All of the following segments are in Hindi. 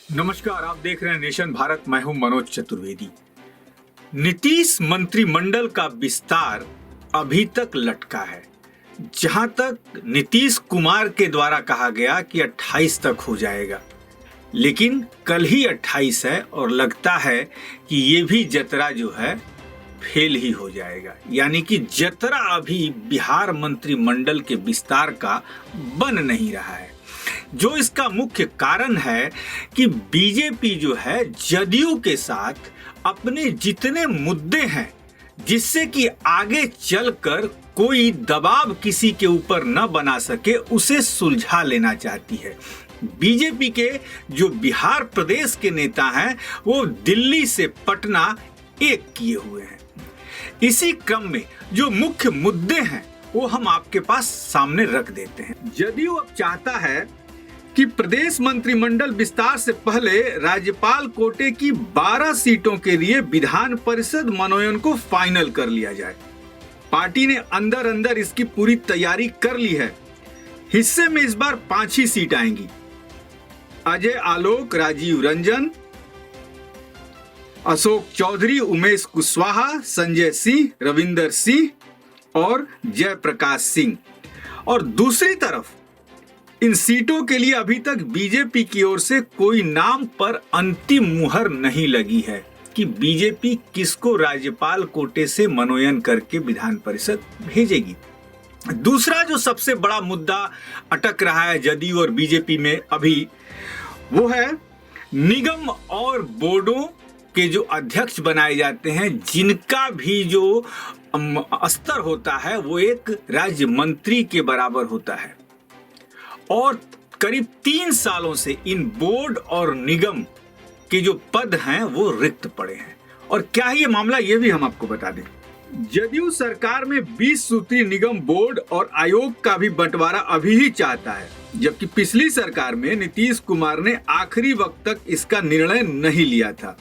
नमस्कार, आप देख रहे हैं नेशन भारत। मैं हूं मनोज चतुर्वेदी। नीतीश मंत्रिमंडल का विस्तार अभी तक लटका है। जहां तक नीतीश कुमार के द्वारा कहा गया कि 28 तक हो जाएगा, लेकिन कल ही 28 है और लगता है कि ये भी जतरा जो है फेल ही हो जाएगा। यानी कि जतरा अभी बिहार मंत्रिमंडल के विस्तार का बन नहीं रहा है। जो इसका मुख्य कारण है कि बीजेपी जो है जदयू के साथ अपने जितने मुद्दे हैं जिससे कि आगे चलकर कोई दबाव किसी के ऊपर न बना सके, उसे सुलझा लेना चाहती है। बीजेपी के जो बिहार प्रदेश के नेता हैं वो दिल्ली से पटना एक किए हुए हैं। इसी क्रम में जो मुख्य मुद्दे हैं वो हम आपके पास सामने रख देते हैं। जदयू अब चाहता है कि प्रदेश मंत्रिमंडल विस्तार से पहले राज्यपाल कोटे की 12 सीटों के लिए विधान परिषद मनोनयन को फाइनल कर लिया जाए। पार्टी ने अंदर अंदर इसकी पूरी तैयारी कर ली है। हिस्से में इस बार 5 ही सीट आएंगी। अजय आलोक, राजीव रंजन, अशोक चौधरी, उमेश कुशवाहा, संजय सिंह, रविंदर सिंह और जयप्रकाश सिंह। और दूसरी तरफ इन सीटों के लिए अभी तक बीजेपी की ओर से कोई नाम पर अंतिम मुहर नहीं लगी है कि बीजेपी किसको राज्यपाल कोटे से मनोनयन करके विधान परिषद भेजेगी। दूसरा जो सबसे बड़ा मुद्दा अटक रहा है जदयू और बीजेपी में अभी, वो है निगम और बोर्डों के जो अध्यक्ष बनाए जाते हैं, जिनका भी जो स्तर होता है वो एक राज्य मंत्री के बराबर होता है। और करीब 3 सालों से इन बोर्ड और निगम के जो पद हैं वो रिक्त पड़े हैं। और क्या है ये मामला, ये भी हम आपको बता दें। जदयू सरकार में 20 सूत्रीय निगम, बोर्ड और आयोग का भी बंटवारा अभी ही चाहता है, जबकि पिछली सरकार में नीतीश कुमार ने आखिरी वक्त तक इसका निर्णय नहीं लिया था।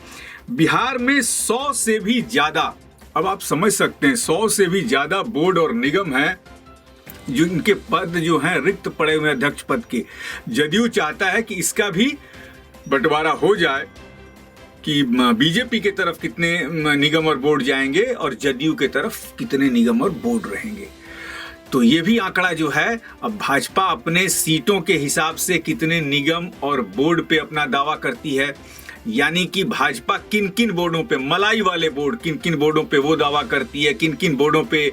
बिहार में 100 से भी ज्यादा, अब आप समझ सकते हैं, 100 से भी ज्यादा बोर्ड और निगम हैं जिनके पद जो हैं रिक्त पड़े हुए अध्यक्ष पद के। जदयू चाहता है कि इसका भी बंटवारा हो जाए कि बीजेपी के तरफ कितने निगम और बोर्ड जाएंगे और जदयू के तरफ कितने निगम और बोर्ड रहेंगे। तो ये भी आंकड़ा जो है, अब भाजपा अपने सीटों के हिसाब से कितने निगम और बोर्ड पे अपना दावा करती है। यानी कि भाजपा किन किन बोर्डों पे, मलाई वाले बोर्ड किन किन बोर्डों पे वो दावा करती है, किन किन बोर्डों पे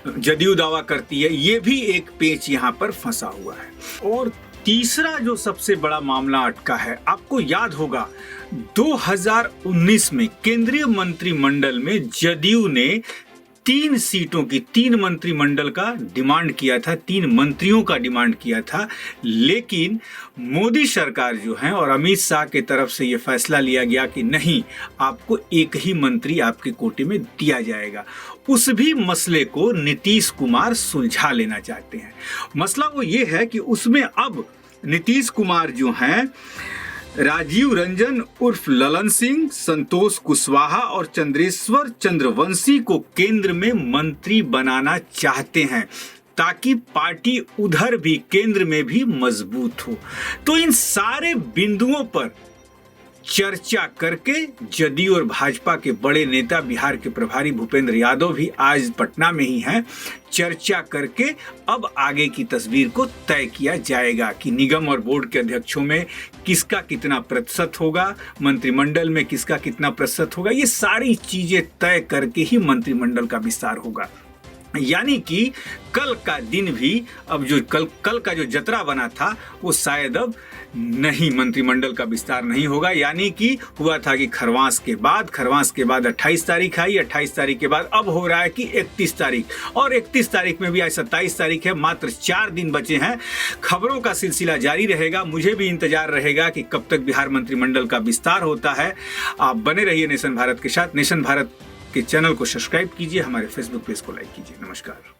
जदयू दावा करती है, ये भी एक पेच यहाँ पर फंसा हुआ है। और तीसरा जो सबसे बड़ा मामला अटका है, आपको याद होगा 2019 में केंद्रीय मंत्रिमंडल में जदयू ने 3 सीटों की, 3 मंत्रिमंडल का डिमांड किया था, 3 मंत्रियों का डिमांड किया था। लेकिन मोदी सरकार जो है और अमित शाह के तरफ से ये फैसला लिया गया कि नहीं, आपको एक ही मंत्री आपके कोटे में दिया जाएगा। उस भी मसले को नीतीश कुमार सुलझा लेना चाहते हैं। मसला वो ये है कि उसमें अब नीतीश कुमार जो हैं राजीव रंजन उर्फ ललन सिंह, संतोष कुशवाहा और चंद्रेश्वर चंद्रवंशी को केंद्र में मंत्री बनाना चाहते हैं, ताकि पार्टी उधर भी केंद्र में भी मजबूत हो। तो इन सारे बिंदुओं पर चर्चा करके जदयू और भाजपा के बड़े नेता, बिहार के प्रभारी भूपेंद्र यादव भी आज पटना में ही हैं। चर्चा करके अब आगे की तस्वीर को तय किया जाएगा कि निगम और बोर्ड के अध्यक्षों में किसका कितना प्रतिशत होगा, मंत्रिमंडल में किसका कितना प्रतिशत होगा। ये सारी चीजें तय करके ही मंत्रिमंडल का विस्तार होगा। यानी कि कल का दिन भी, अब जो कल का जो जतरा बना था वो शायद अब नहीं, मंत्रिमंडल का विस्तार नहीं होगा। यानी कि हुआ था कि खरवास के बाद 28 तारीख आई, 28 तारीख के बाद अब हो रहा है कि 31 तारीख, और 31 तारीख में भी आज 27 तारीख है। मात्र 4 दिन बचे हैं। खबरों का सिलसिला जारी रहेगा। मुझे भी इंतजार रहेगा कि कब तक बिहार मंत्रिमंडल का विस्तार होता है। आप बने रहिए नेशन भारत के साथ। नेशन भारत के चैनल को सब्सक्राइब कीजिए, हमारे फेसबुक पेज को लाइक कीजिए। नमस्कार।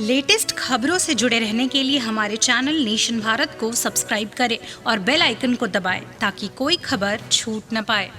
लेटेस्ट खबरों से जुड़े रहने के लिए हमारे चैनल नेशन भारत को सब्सक्राइब करें और बेल आइकन को दबाएं ताकि कोई खबर छूट न पाए।